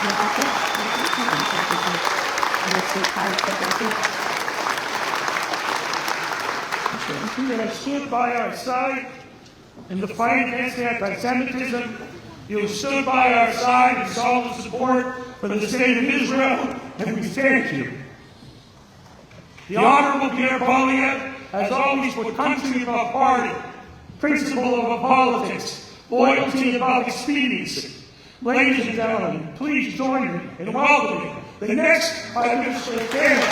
You have stood by our side in the fight against anti-Semitism. You have stood by our side in solid support for the state of Israel, and we thank you. The Honorable Pierre Poilievre has always put country above party, principle above politics, loyalty above expediency. Ladies and gentlemen, please join me in welcoming the next Prime Minister of Canada.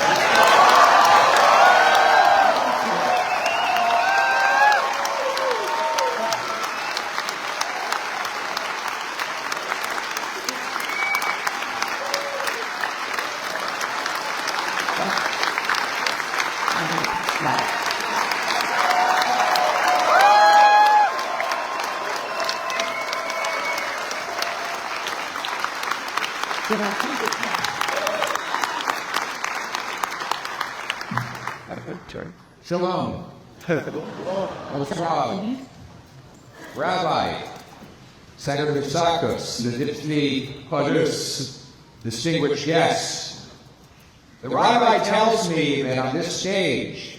Shalom. Rabbi, Senator Sakos, Nidipsny Padus, distinguished guests. The Rabbi tells me that on this stage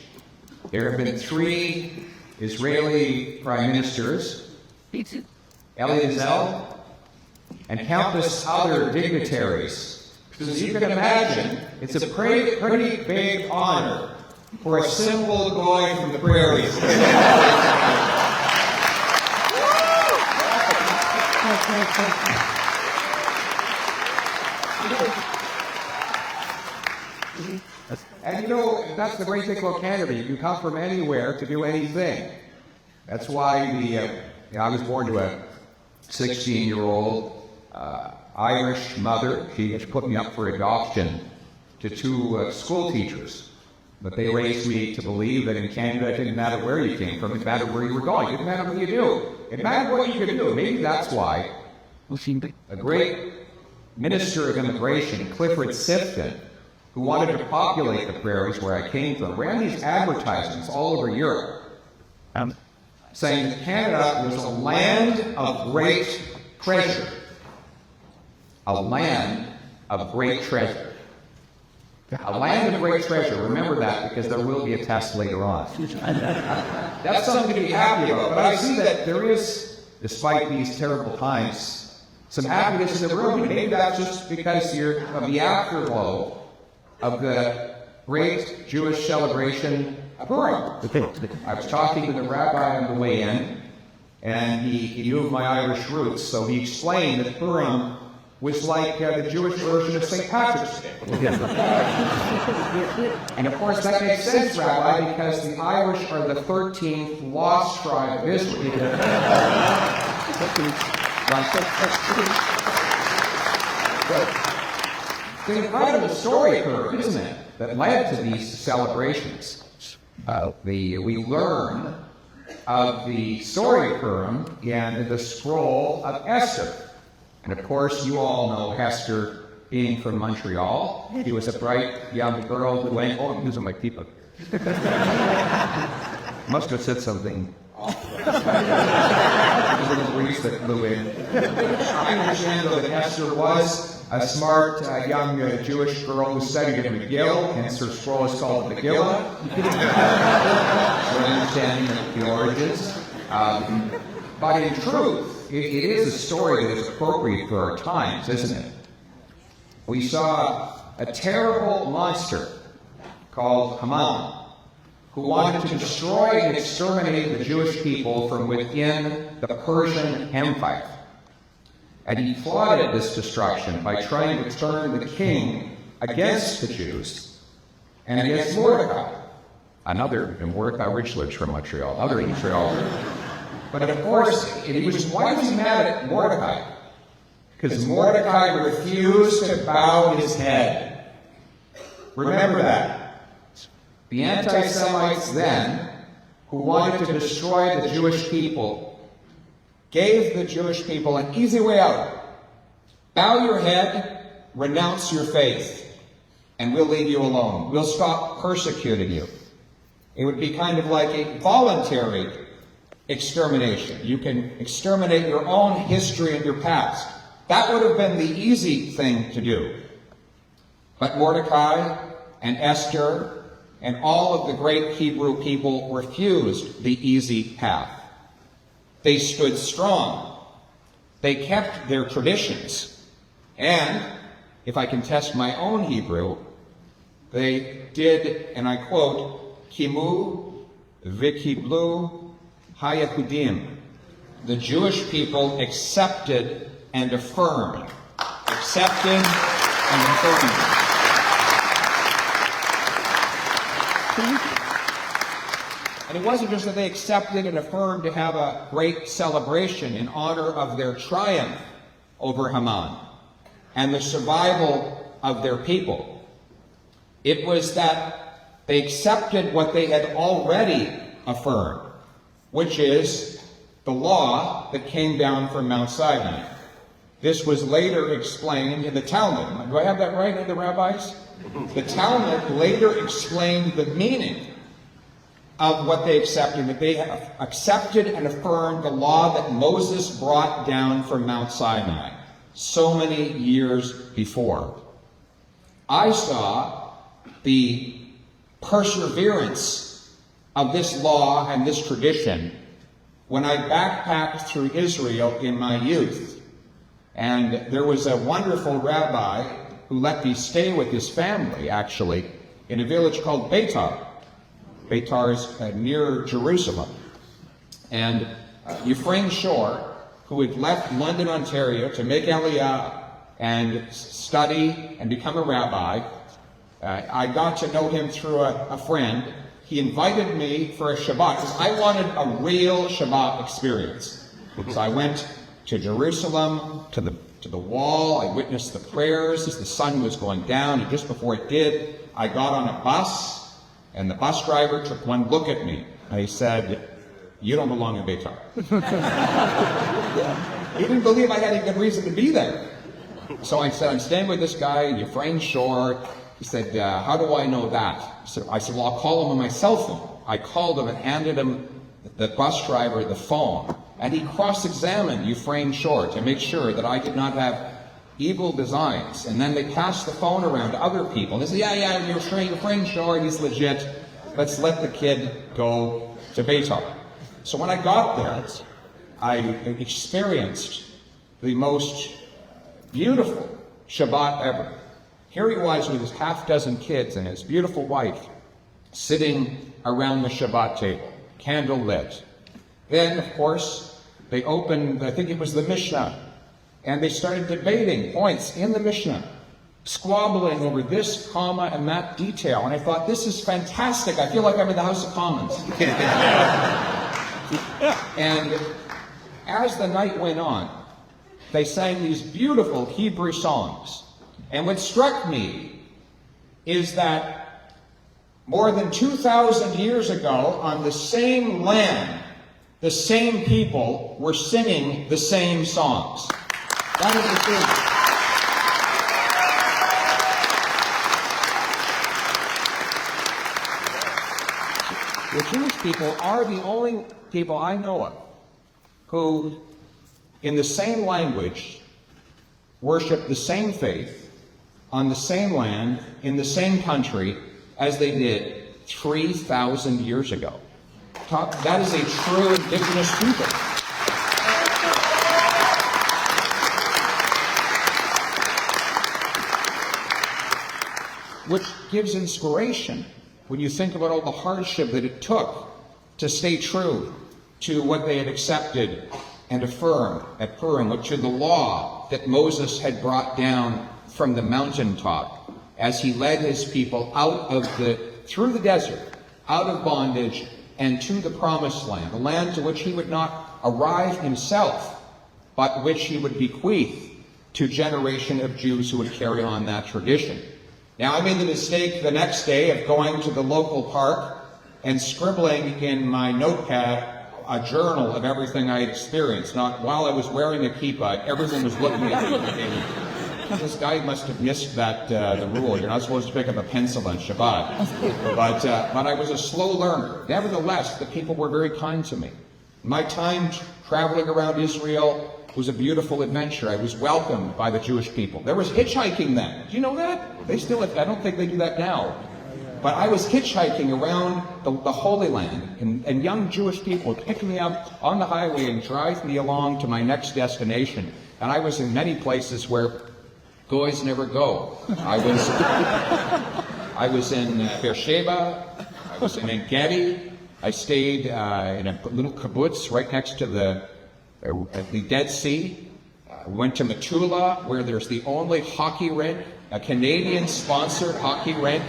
there have been 3 Israeli prime ministers, Elie Wiesel, and countless other dignitaries. So as you can imagine, it's a pretty big honor for a simple guy from the prairies. And you know, that's the great thing about Canada. You can come from anywhere to do anything. That's why I was born to a 16-year-old Irish mother. She put me up for adoption to 2 school teachers. But they raised me to believe that in Canada it didn't matter where you came from, it mattered where you were going. It didn't matter what you do. It mattered what you could do. Maybe that's why a great minister of immigration, Clifford Sifton, who wanted to populate the prairies where I came from, ran these advertisements all over Europe, saying that Canada was a land of great treasure. A land of great treasure. A land of great treasure. Remember that, because there will be a test later on. That's something to be happy about. But I see that there is, despite these terrible times, some happiness in the room. Maybe that's just because you're of the afterglow of the great Jewish celebration of Purim. I was talking to the rabbi on the way in, and he knew of my Irish roots, so he explained that Purim was like the Jewish version of St. Patrick's Day. And of course that makes sense, Rabbi, because the Irish are the 13th lost tribe of Israel. It's an incredible story, Kurt, isn't it, that led to these celebrations. We learn of the story of Purim in the scroll of Esther. And of course, you all know Hester being from Montreal. She was a bright young girl who went, oh, these are my people. Must have said something. A little breeze that blew in. I understand, though, that Hester was a smart young Jewish girl who studied at McGill, hence her scroll is called Megillah. For understanding of the origins. But in truth, it is a story that is appropriate for our times, isn't it? We saw a terrible monster called Haman, who wanted to destroy and exterminate the Jewish people from within the Persian Empire. And he plotted this destruction by trying to turn the king against the Jews and against Mordecai. Mordecai Richledge from Montreal, another Montreal. But of course, why was he mad at Mordecai? Because Mordecai refused to bow his head. Remember that. The anti-Semites then, who wanted to destroy the Jewish people, gave the Jewish people an easy way out. Bow your head, renounce your faith, and we'll leave you alone. We'll stop persecuting you. It would be kind of like a voluntary extermination. You can exterminate your own history and your past, That would have been the easy thing to do. But Mordecai and Esther and all of the great Hebrew people refused the easy path. They stood strong. They kept their traditions. And, if I can test my own Hebrew, they did, and I quote, Kimu v'kiblu haYehudim. The Jewish people accepted and affirmed. Accepted and affirmed. And it wasn't just that they accepted and affirmed to have a great celebration in honor of their triumph over Haman and the survival of their people. It was that they accepted what they had already affirmed, which is the law that came down from Mount Sinai. This was later explained in the Talmud. Do I have that right, the rabbis? The Talmud later explained the meaning of what they accepted, that they have accepted and affirmed the law that Moses brought down from Mount Sinai so many years before. I saw the perseverance of this law and this tradition when I backpacked through Israel in my youth. And there was a wonderful rabbi who let me stay with his family, actually, in a village called Beitar. Beitar is near Jerusalem. And Ephraim Shore, who had left London, Ontario to make Aliyah and study and become a rabbi, I got to know him through a friend. He invited me for a Shabbat because I wanted a real Shabbat experience. So I went to Jerusalem, to the wall. I witnessed the prayers as the sun was going down, and just before it did, I got on a bus. And the bus driver took one look at me, and he said, "You don't belong in Beitar." He didn't believe I had a good reason to be there. So I said, "I'm staying with this guy, Ephraim Shore." He said, "How do I know that?" I said, "Well, I'll call him on my cell phone." I called him and handed him, the bus driver, the phone. And he cross-examined Ephraim Shore to make sure that I did not have evil designs. And then they passed the phone around to other people. And they said, yeah, your friend Shore, he's legit. Let's let the kid go to Beitar. So when I got there, I experienced the most beautiful Shabbat ever. Here he was with his half-dozen kids and his beautiful wife sitting around the Shabbat table, candle lit. Then, of course, they opened, I think it was the Mishnah, and they started debating points in the Mishnah, squabbling over this comma and that detail. And I thought, this is fantastic. I feel like I'm in the House of Commons. And as the night went on, they sang these beautiful Hebrew songs. And what struck me is that more than 2,000 years ago, on the same land, the same people were singing the same songs. That is the truth. The Jewish people are the only people I know of who, in the same language, worship the same faith on the same land, in the same country, as they did 3,000 years ago. That is a true indigenous people. Which gives inspiration when you think about all the hardship that it took to stay true to what they had accepted and affirmed at Purim, to the law that Moses had brought down from the mountaintop as he led his people through the desert, out of bondage, and to the promised land, a land to which he would not arrive himself, but which he would bequeath to a generation of Jews who would carry on that tradition. Now, I made the mistake the next day of going to the local park and scribbling in my notepad a journal of everything I had experienced. Not while I was wearing a kippah, everyone was looking at me. This guy must have missed the rule. You're not supposed to pick up a pencil on Shabbat. But I was a slow learner. Nevertheless, the people were very kind to me. My time traveling around Israel was a beautiful adventure. I was welcomed by the Jewish people. There was hitchhiking then. Do you know that? They still, I don't think they do that now. But I was hitchhiking around the Holy Land, and young Jewish people would pick me up on the highway and drive me along to my next destination. And I was in many places where goys never go. I was in Beersheba, I was in En-Gedi, I stayed in a little kibbutz right next to the Dead Sea. We went to Metula, where there's the only hockey rink, a Canadian-sponsored hockey rink.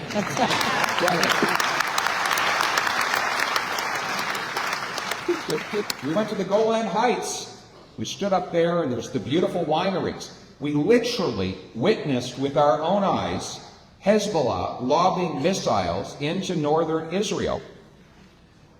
We went to the Golan Heights. We stood up there, and there's the beautiful wineries. We literally witnessed with our own eyes Hezbollah lobbing missiles into northern Israel.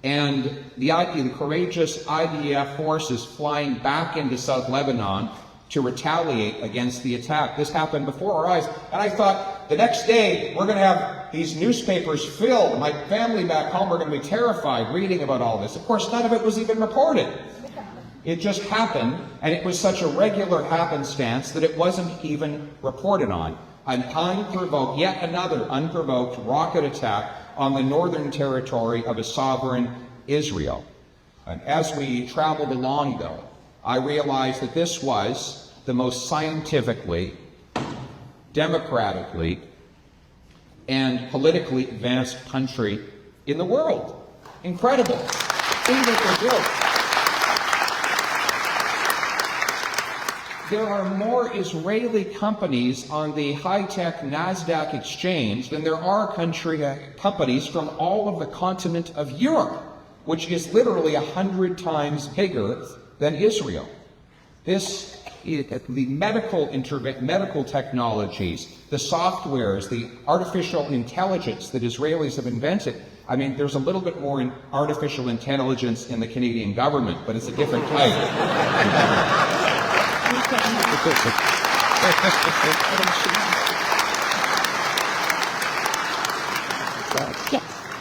And the courageous IDF forces flying back into South Lebanon to retaliate against the attack. This happened before our eyes. And I thought, the next day, we're going to have these newspapers filled. My family back home are going to be terrified reading about all this. Of course, none of it was even reported. It just happened, and it was such a regular happenstance that it wasn't even reported on. An unprovoked, yet another unprovoked rocket attack on the northern territory of a sovereign Israel. And as we traveled along, though, I realized that this was the most scientifically, democratically, and politically advanced country in the world. Incredible. See what they're doing. There are more Israeli companies on the high-tech NASDAQ exchange than there are companies from all of the continent of Europe, which is literally 100 times bigger than Israel. This is the medical technologies, the softwares, the artificial intelligence that Israelis have invented. I mean, there's a little bit more in artificial intelligence in the Canadian government, but it's a different type.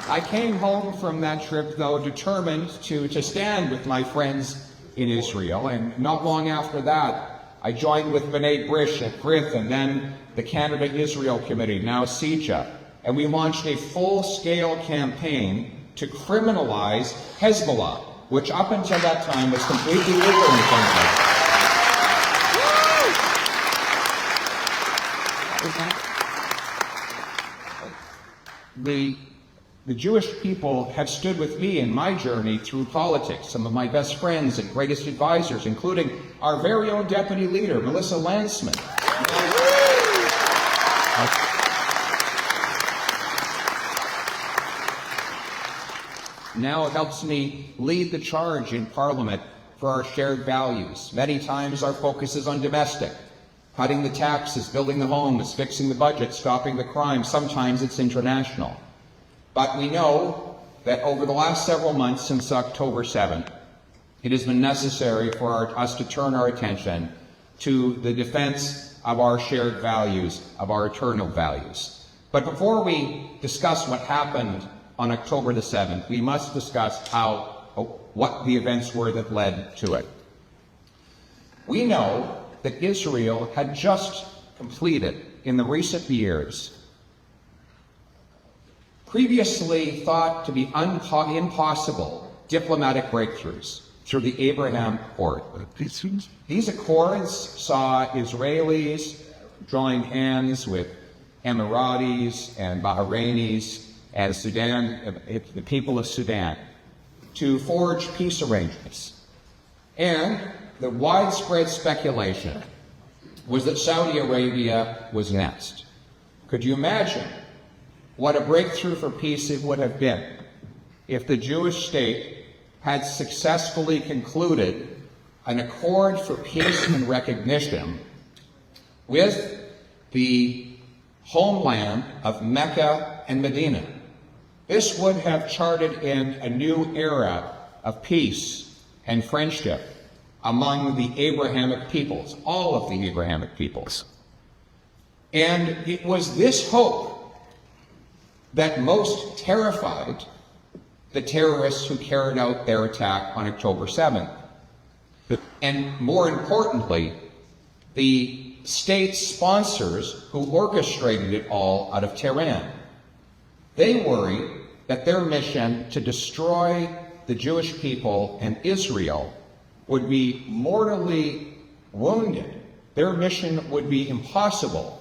I came home from that trip, though, determined to stand with my friends in Israel, and not long after that, I joined with B'nai B'rith at B'rith, and then the Canada-Israel Committee, now CIJA, and we launched a full-scale campaign to criminalize Hezbollah, which up until that time was completely legal in the country. The Jewish people have stood with me in my journey through politics, some of my best friends and greatest advisors, including our very own deputy leader, Melissa Landsman. Now it helps me lead the charge in Parliament for our shared values. Many times our focus is on domestic, cutting the taxes, building the homes, fixing the budget, stopping the crime. Sometimes it's international. But we know that over the last several months since October 7th, it has been necessary for us to turn our attention to the defense of our shared values, of our eternal values. But before we discuss what happened on October the 7th, we must discuss what the events were that led to it. We know that Israel had just completed, in the recent years, previously thought to be impossible diplomatic breakthroughs through the Abraham Accord. These accords saw Israelis join hands with Emiratis and Bahrainis and the people of Sudan, to forge peace arrangements. And the widespread speculation was that Saudi Arabia was next. Could you imagine what a breakthrough for peace it would have been if the Jewish state had successfully concluded an accord for peace and recognition with the homeland of Mecca and Medina? This would have charted in a new era of peace and friendship among the Abrahamic peoples, all of the Abrahamic peoples. And it was this hope that most terrified the terrorists who carried out their attack on October 7th. And more importantly, the state sponsors who orchestrated it all out of Tehran. They worry that their mission to destroy the Jewish people and Israel would be mortally wounded. Their mission would be impossible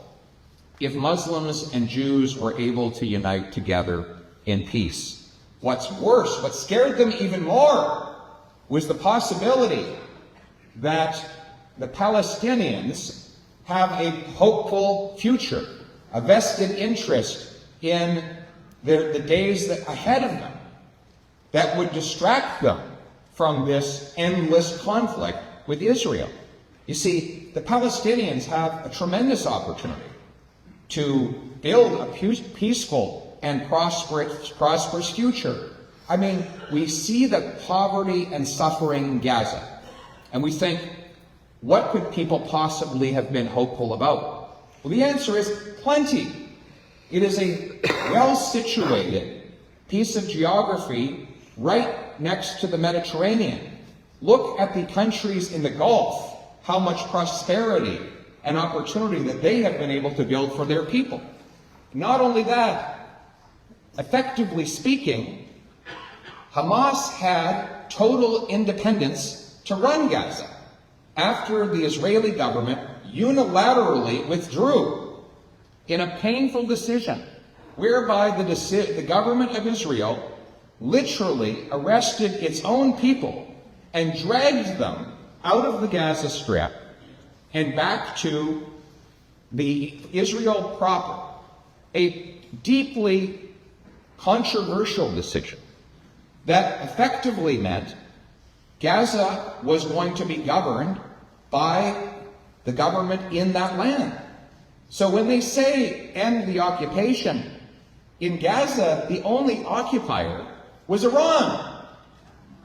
if Muslims and Jews were able to unite together in peace. What's worse, what scared them even more, was the possibility that the Palestinians have a hopeful future, a vested interest in the days ahead of them that would distract them from this endless conflict with Israel. You see, the Palestinians have a tremendous opportunity to build a peaceful and prosperous future. I mean, we see the poverty and suffering in Gaza, and we think, what could people possibly have been hopeful about? Well, the answer is plenty. It is a well-situated piece of geography right next to the Mediterranean. Look at the countries in the Gulf, how much prosperity and opportunity that they have been able to build for their people. Not only that, effectively speaking, Hamas had total independence to run Gaza after the Israeli government unilaterally withdrew in a painful decision whereby the government of Israel literally arrested its own people and dragged them out of the Gaza Strip and back to the Israel proper. A deeply controversial decision that effectively meant Gaza was going to be governed by the government in that land. So when they say end the occupation, in Gaza, the only occupier was Iran.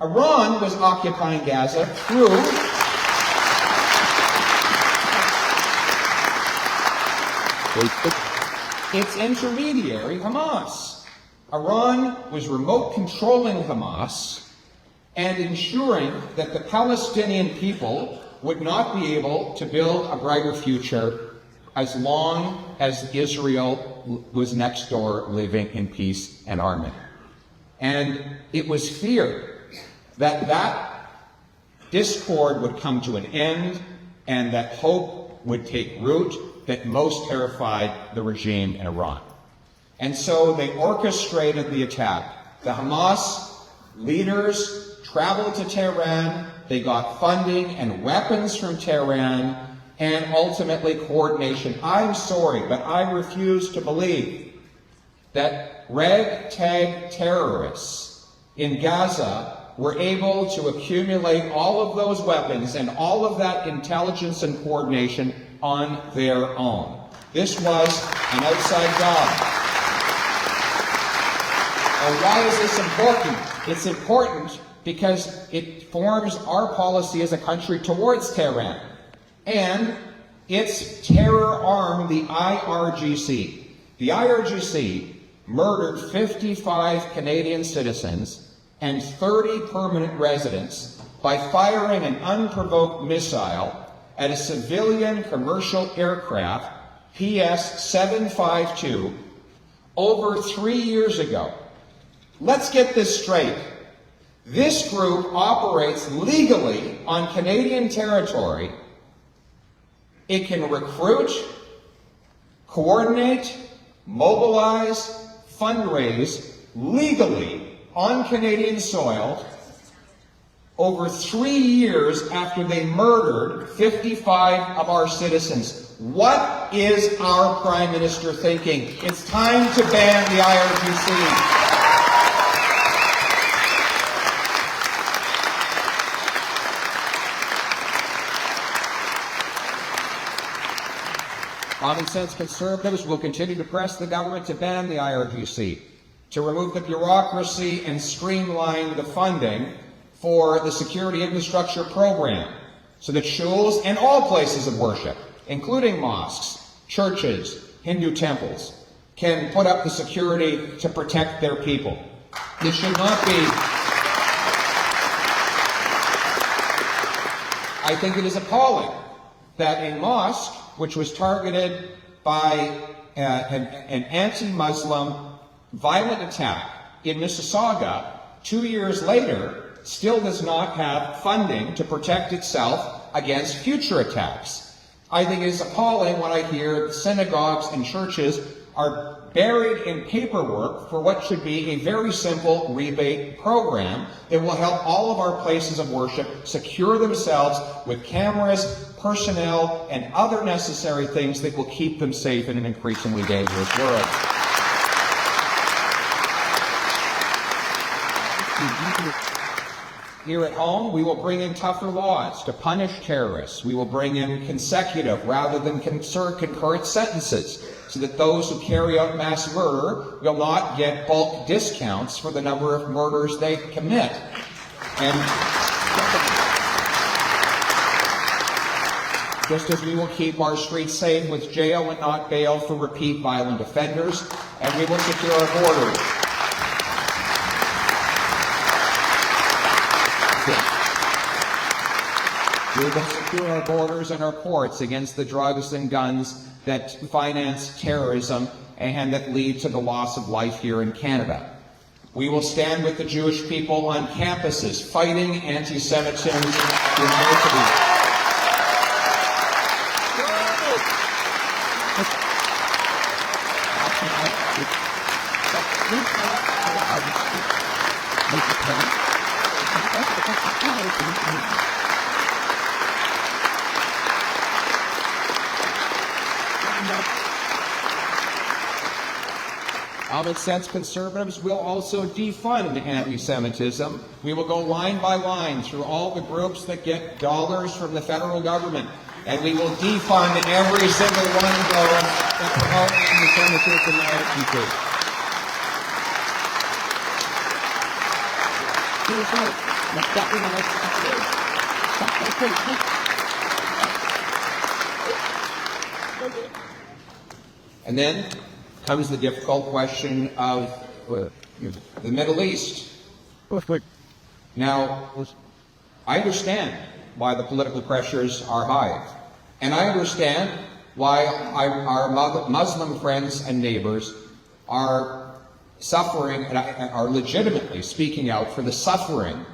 Iran was occupying Gaza through its intermediary, Hamas. Iran was remote controlling Hamas and ensuring that the Palestinian people would not be able to build a brighter future as long as Israel was next door living in peace and harmony. And it was feared that that discord would come to an end and that hope would take root that most terrified the regime in Iran. And so they orchestrated the attack. The Hamas leaders traveled to Tehran, they got funding and weapons from Tehran, and ultimately coordination. I'm sorry, but I refuse to believe that ragtag terrorists in Gaza were able to accumulate all of those weapons and all of that intelligence and coordination on their own. This was an outside job. And why is this important? It's important because it forms our policy as a country towards Tehran. And its terror arm, the IRGC. The IRGC murdered 55 Canadian citizens and 30 permanent residents by firing an unprovoked missile at a civilian commercial aircraft, PS-752, over 3 years ago. Let's get this straight. This group operates legally on Canadian territory. It can recruit, coordinate, mobilize, fundraise legally on Canadian soil over 3 years after they murdered 55 of our citizens. What is our Prime Minister thinking? It's time to ban the IRGC. Common sense conservatives will continue to press the government to ban the IRGC, to remove the bureaucracy and streamline the funding for the security infrastructure program, so that shuls and all places of worship, including mosques, churches, Hindu temples, can put up the security to protect their people. This should not be. I think it is appalling that a mosque, which was targeted by an anti-Muslim violent attack in Mississauga 2 years later, still does not have funding to protect itself against future attacks. I think it is appalling when I hear synagogues and churches are buried in paperwork for what should be a very simple rebate program that will help all of our places of worship secure themselves with cameras, personnel, and other necessary things that will keep them safe in an increasingly dangerous world. Here at home, we will bring in tougher laws to punish terrorists. We will bring in consecutive rather than concurrent sentences so that those who carry out mass murder will not get bulk discounts for the number of murders they commit. And just as we will keep our streets safe with jail and not bail for repeat violent offenders, and we will secure our borders. We will secure our borders and our ports against the drugs and guns that finance terrorism and that lead to the loss of life here in Canada. We will stand with the Jewish people on campuses fighting anti-Semitism universities. Common sense conservatives will also defund anti-Semitism. We will go line by line through all the groups that get dollars from the federal government, and we will defund every single one of those that promote anti-Semitism in our country. And then comes the difficult question of the Middle East. Now, I understand why the political pressures are high, and I understand why our Muslim friends and neighbors are suffering and are legitimately speaking out for the suffering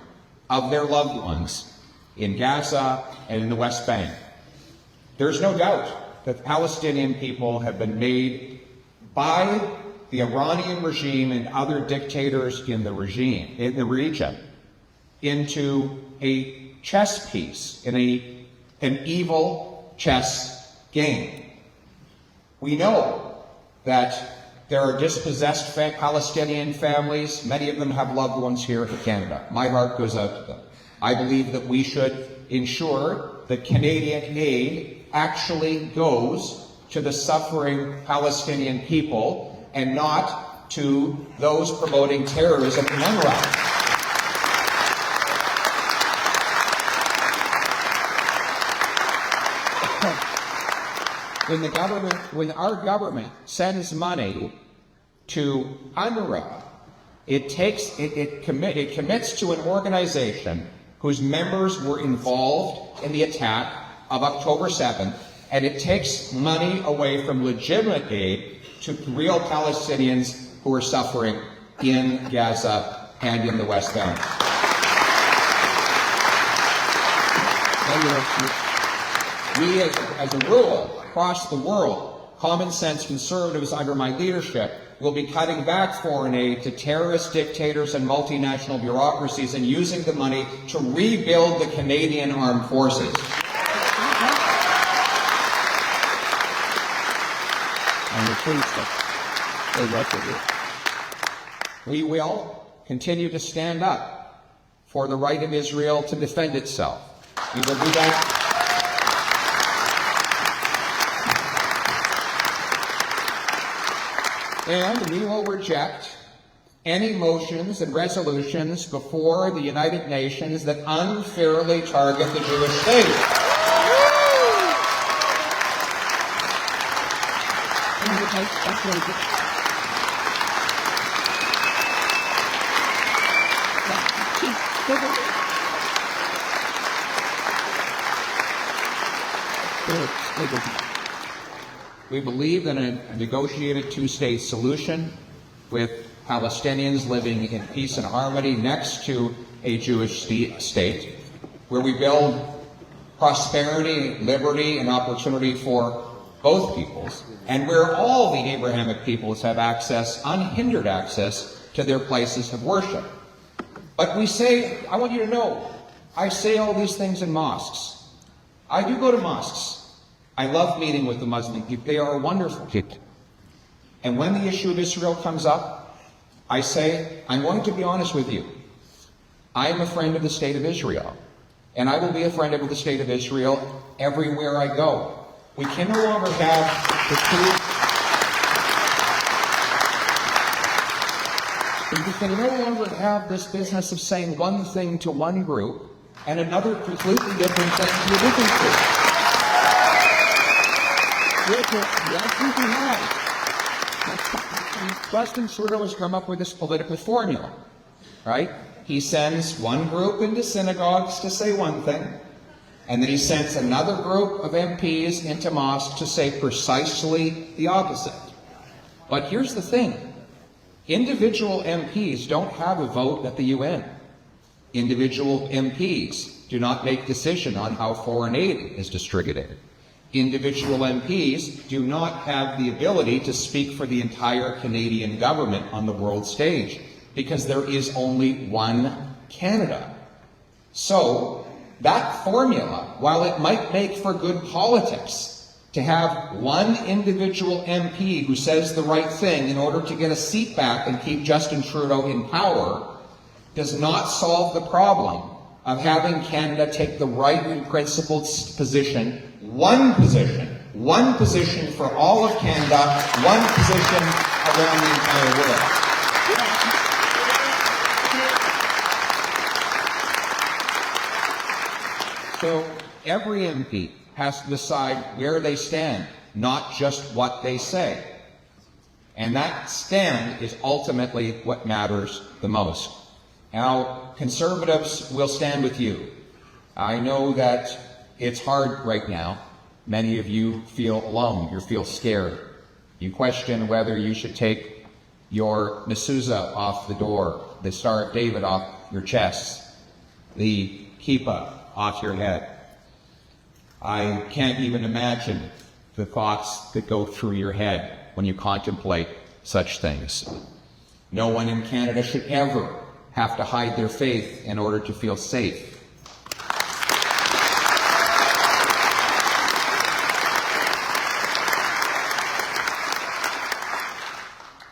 of their loved ones in Gaza and in the West Bank. There's no doubt that the Palestinian people have been made by the Iranian regime and other dictators in the region into a chess piece, in an evil chess game. We know that there are dispossessed Palestinian families. Many of them have loved ones here in Canada. My heart goes out to them. I believe that we should ensure that Canadian aid actually goes to the suffering Palestinian people and not to those promoting terrorism in UNRWA. When our government sends money to UNRWA, it commits to an organization whose members were involved in the attack of October 7th, and it takes money away from legitimate aid to real Palestinians who are suffering in Gaza and in the West Bank. We, as a rule, across the world, common sense conservatives under my leadership will be cutting back foreign aid to terrorist dictators and multinational bureaucracies and using the money to rebuild the Canadian armed forces. We will continue to stand up for the right of Israel to defend itself. We will do that. And we will reject any motions and resolutions before the United Nations that unfairly target the Jewish state. We believe in a negotiated two-state solution with Palestinians living in peace and harmony next to a Jewish state, where we build prosperity, liberty, and opportunity for both peoples, and where all the Abrahamic peoples have access, unhindered access, to their places of worship. But we say, I want you to know, I say all these things in mosques. I do go to mosques. I love meeting with the Muslim people. They are wonderful people. And when the issue of Israel comes up, I say, I'm going to be honest with you. I am a friend of the state of Israel. And I will be a friend of the state of Israel everywhere I go. We can no longer have the two. We can no longer have this business of saying one thing to one group and another completely different thing to a different group. Justin Trudeau has come up with this political formula, right? He sends one group into synagogues to say one thing, and then he sends another group of MPs into mosques to say precisely the opposite. But here's the thing. Individual MPs don't have a vote at the UN. Individual MPs do not make decision on how foreign aid is distributed. Individual MPs do not have the ability to speak for the entire Canadian government on the world stage, because there is only one Canada. So that formula, while it might make for good politics, to have one individual MP who says the right thing in order to get a seat back and keep Justin Trudeau in power, does not solve the problem of having Canada take the right and principled position for all of Canada, one position around the entire world. So every MP has to decide where they stand, not just what they say. And that stand is ultimately what matters the most. Now, conservatives will stand with you. I know that it's hard right now. Many of you feel alone. You feel scared. You question whether you should take your mezuzah off the door, the Star of David off your chest, the kippah off your head. I can't even imagine the thoughts that go through your head when you contemplate such things. No one in Canada should ever have to hide their faith in order to feel safe.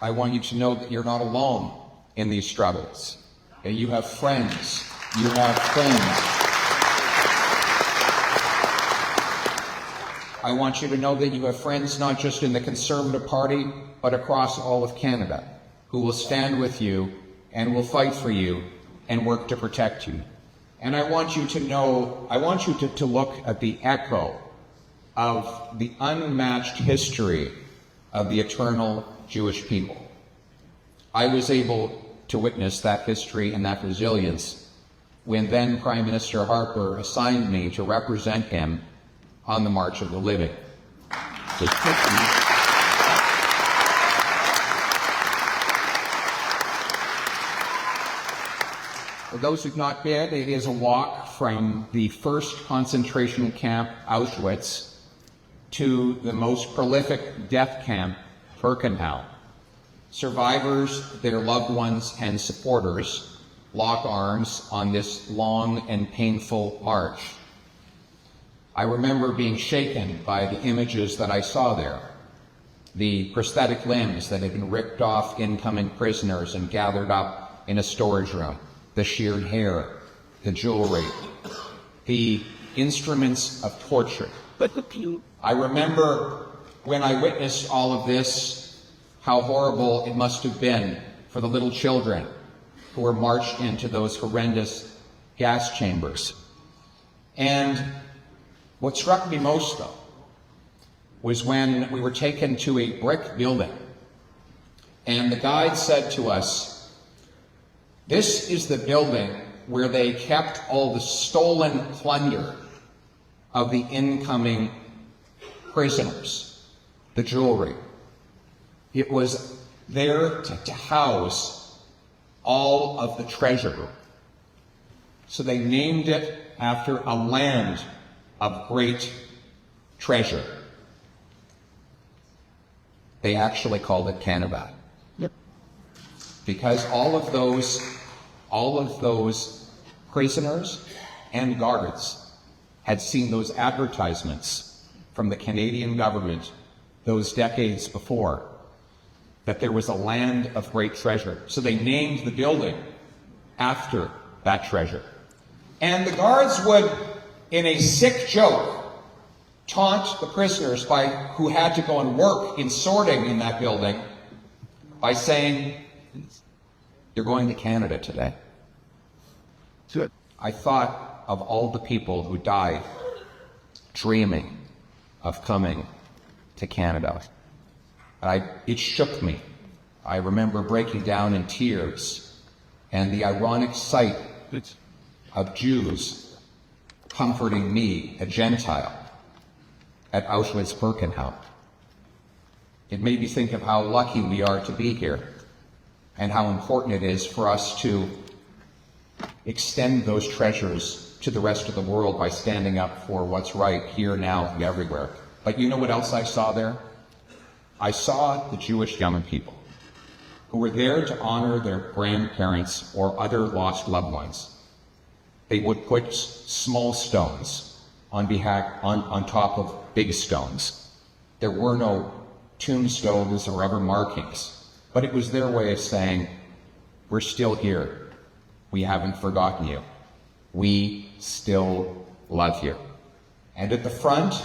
I want you to know that you're not alone in these struggles. And you have friends. You have friends. I want you to know that you have friends not just in the Conservative Party, but across all of Canada, who will stand with you and will fight for you and work to protect you. And I want you to know, I want you to look at the echo of the unmatched history of the eternal Jewish people. I was able to witness that history and that resilience when then Prime Minister Harper assigned me to represent him on the March of the Living. For those who've not been, it is a walk from the first concentration camp, Auschwitz, to the most prolific death camp, Birkenau. Survivors, their loved ones, and supporters lock arms on this long and painful march. I remember being shaken by the images that I saw there. The prosthetic limbs that had been ripped off incoming prisoners and gathered up in a storage room, the sheared hair, the jewelry, the instruments of torture. I remember when I witnessed all of this, how horrible it must have been for the little children who were marched into those horrendous gas chambers. And what struck me most, though, was when we were taken to a brick building, and the guide said to us, "This is the building where they kept all the stolen plunder of the incoming prisoners, the jewelry. It was there to house all of the treasure. So they named it after a land of great treasure. They actually called it Canada. Yep. Because all of those prisoners and guards had seen those advertisements from the Canadian government those decades before, that there was a land of great treasure. So they named the building after that treasure. And the guards would, in a sick joke, taunt the prisoners who had to go and work in sorting in that building by saying, "You're going to Canada today." Good. I thought of all the people who died dreaming of coming to Canada. It shook me. I remember breaking down in tears, and the ironic sight of Jews comforting me, a Gentile, at Auschwitz-Birkenau. It made me think of how lucky we are to be here, and how important it is for us to extend those treasures to the rest of the world by standing up for what's right here, now, and everywhere. But you know what else I saw there? I saw the Jewish young people who were there to honor their grandparents or other lost loved ones. They would put small stones on top of big stones. There were no tombstones or other markings, but it was their way of saying, "We're still here. We haven't forgotten you. We still love you." And at the front,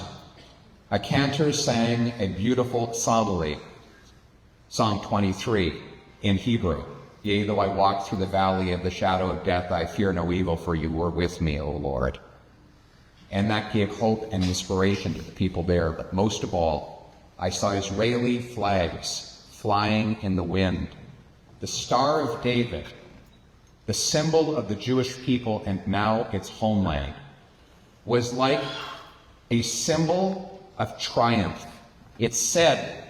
a cantor sang a beautiful psalmody, Psalm 23 in Hebrew. "Yea, though I walk through the valley of the shadow of death, I fear no evil, for you were with me, O Lord." And that gave hope and inspiration to the people there. But most of all, I saw Israeli flags flying in the wind. The Star of David, the symbol of the Jewish people and now its homeland, was like a symbol of triumph. It said,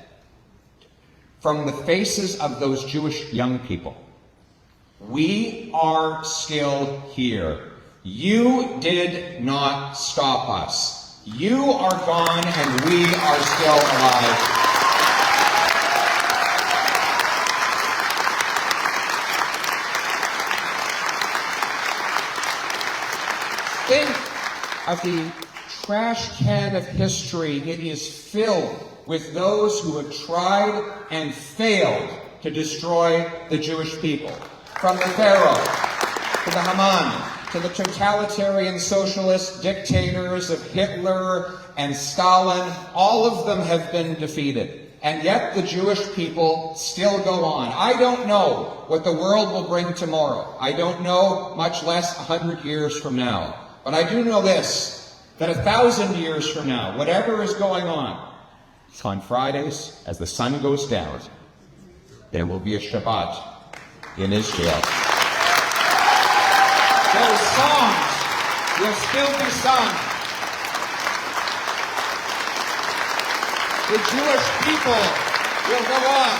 from the faces of those Jewish young people, "We are still here. You did not stop us. You are gone and we are still alive." Think of the trash can of history. It is filled with those who have tried and failed to destroy the Jewish people. From the Pharaoh, to the Haman, to the totalitarian socialist dictators of Hitler and Stalin, all of them have been defeated. And yet the Jewish people still go on. I don't know what the world will bring tomorrow. I don't know, much less 100 years from now. But I do know this, that 1,000 years from now, whatever is going on Fridays, as the sun goes down, there will be a Shabbat in Israel. Those songs will still be sung. The Jewish people will go on,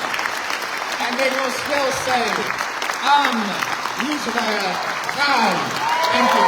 and they will still say, Am Yisrael Chai. Thank you.